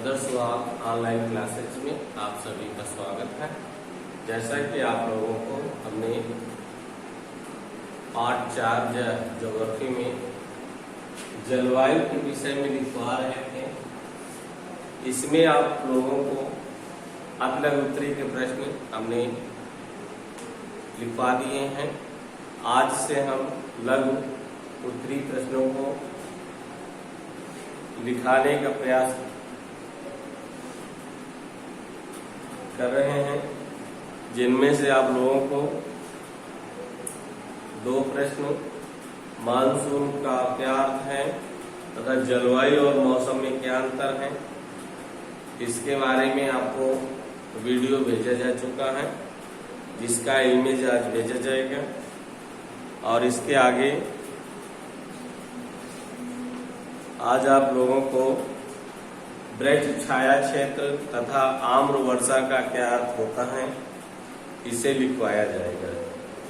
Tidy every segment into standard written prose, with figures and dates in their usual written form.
आदर्श सुहाग online classes में आप सभी का स्वागत है। जैसा कि आप लोगों को हमने पार्ट 4 ज्योग्राफी में जलवायु के विषय में लिखवा रहे थे, इसमें आप लोगों को अगला उत्तरी के प्रश्न हमने लिखवा दिए हैं। आज से हम लघु उत्तरी प्रश्नों को लिखाने का प्रयास कर रहे हैं, जिनमें से आप लोगों को 2 प्रश्न मानसून का क्या अर्थ है तथा जलवायु और मौसम में क्या अंतर है, इसके बारे में आपको वीडियो भेजा जा चुका है, जिसका इमेज आज भेजा जाएगा। और इसके आगे आज आप लोगों को वृक्ष छाया क्षेत्र तथा आम्र वर्षा का क्या अर्थ होता है, इसे लिखवाया जाएगा।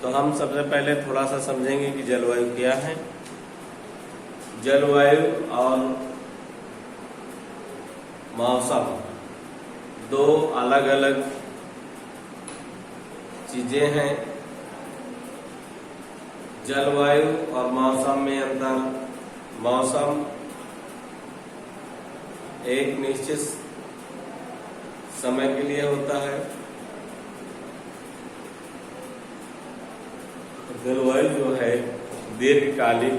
तो हम सबसे पहले थोड़ा सा समझेंगे कि जलवायु क्या है। जलवायु और मौसम 2 अलग अलग चीजें हैं। जलवायु और मौसम में अंतर, मौसम एक निश्चित समय के लिए होता है, जलवायु जो है दीर्घकालिक।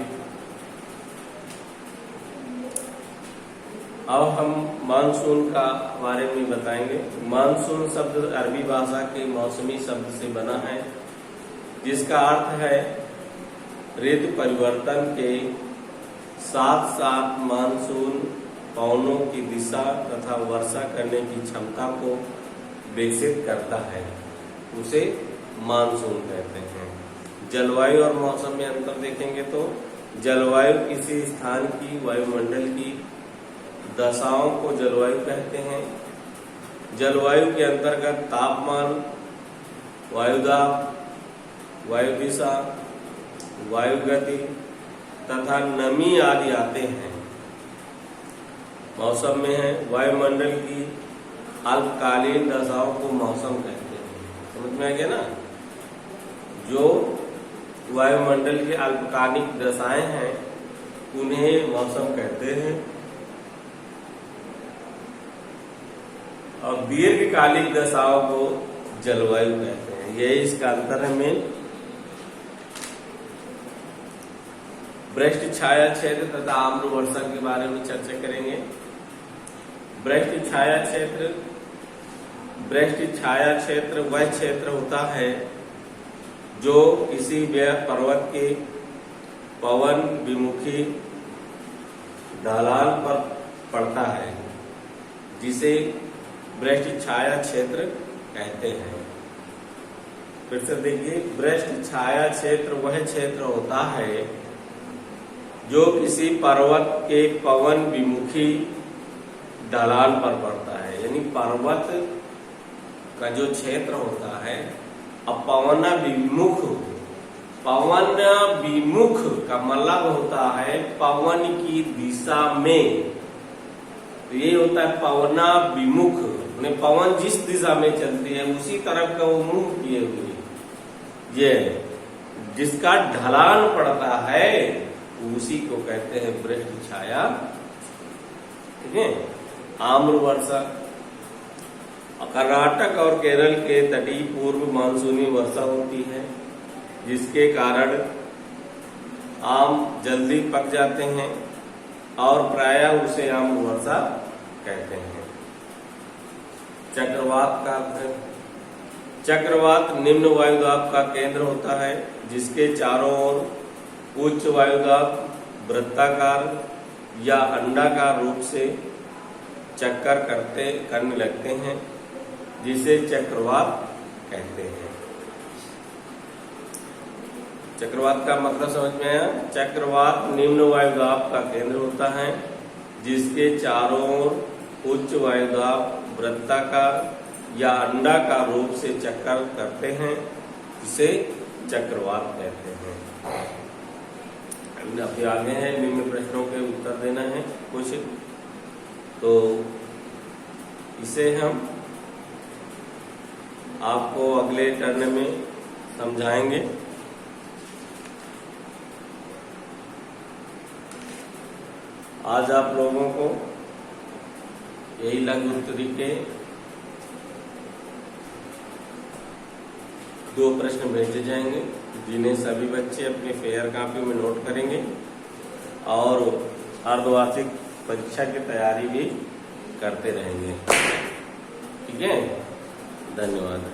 अब हम मानसून का बारे में बताएंगे। मानसून शब्द अरबी भाषा के मौसमी शब्द से बना है, जिसका अर्थ है ऋतु परिवर्तन के साथ साथ मानसून पवनों की दिशा तथा वर्षा करने की क्षमता को विकसित करता है, उसे मानसून कहते हैं। जलवायु और मौसम में अंतर देखेंगे तो जलवायु किसी स्थान की वायुमंडल की दशाओं को जलवायु कहते हैं। जलवायु के अंतर्गत तापमान, वायुदाब, वायु दिशा, वायु गति तथा नमी आदि आते हैं। मौसम में है वायुमंडल की अल्पकालीन दशाओं को मौसम कहते हैं। समझ में आ गया ना? जो वायुमंडल की अल्पकालिक दशाएं हैं उन्हें मौसम कहते हैं, और दीर्घकालिक दशाओं को जलवायु कहते हैं। यही इसका अंतर है मेन। वृक्ष छाया क्षेत्र तथा आम्र वर्षा के बारे में चर्चा करेंगे। वृक्ष छाया क्षेत्र, वृक्ष छाया क्षेत्र वह क्षेत्र होता है जो किसी पर्वत के पवन विमुखी ढलान पर पड़ता है, जिसे वृक्ष छाया क्षेत्र कहते हैं। फिर से देखिए, वृक्ष छाया क्षेत्र वह क्षेत्र होता है जो किसी पर्वत के पवन विमुखी ढलान पर पड़ता है। यानी पर्वत का जो क्षेत्र होता है, अब पवन विमुख का मतलब होता है पवन की दिशा में। तो ये होता है पवन विमुख, पवन जिस दिशा में चलती है उसी तरफ का वो मुंह किए हुए, ये जिसका ढलान पड़ता है उसी को कहते हैं वृक्ष छाया। ठीक है। आम्र वर्षा, कर्नाटक और केरल के तटीय पूर्व मानसूनी वर्षा होती है, जिसके कारण आम जल्दी पक जाते हैं और प्रायः उसे आम्र वर्षा कहते हैं। चक्रवात का अर्थ है, चक्रवात निम्न वायुदाब का केंद्र होता है, जिसके चारों ओर उच्च वायुदाब वृत्ताकार या अंडाकार रूप से चक्कर करने लगते हैं, जिसे चक्रवात कहते हैं। चक्रवात का मतलब समझ में आया? चक्रवात निम्न वायुदाब का केंद्र होता है, जिसके चारों ओर उच्च वायुदाब वृत्ताकार या अंडाकार रूप से चक्कर करते हैं, जिसे चक्रवात कहते हैं। अभी आगे है, निम्न प्रश्नों के उत्तर देना है कुछ। तो इसे हम आपको अगले टर्न में समझाएंगे। आज आप लोगों को यही लघु उत्तरी के 2 प्रश्न भेजे जाएंगे, जिन्हें सभी बच्चे अपने फेयर कॉपी में नोट करेंगे और अर्धवार्षिक परीक्षा की तैयारी भी करते रहेंगे। ठीक है, धन्यवाद।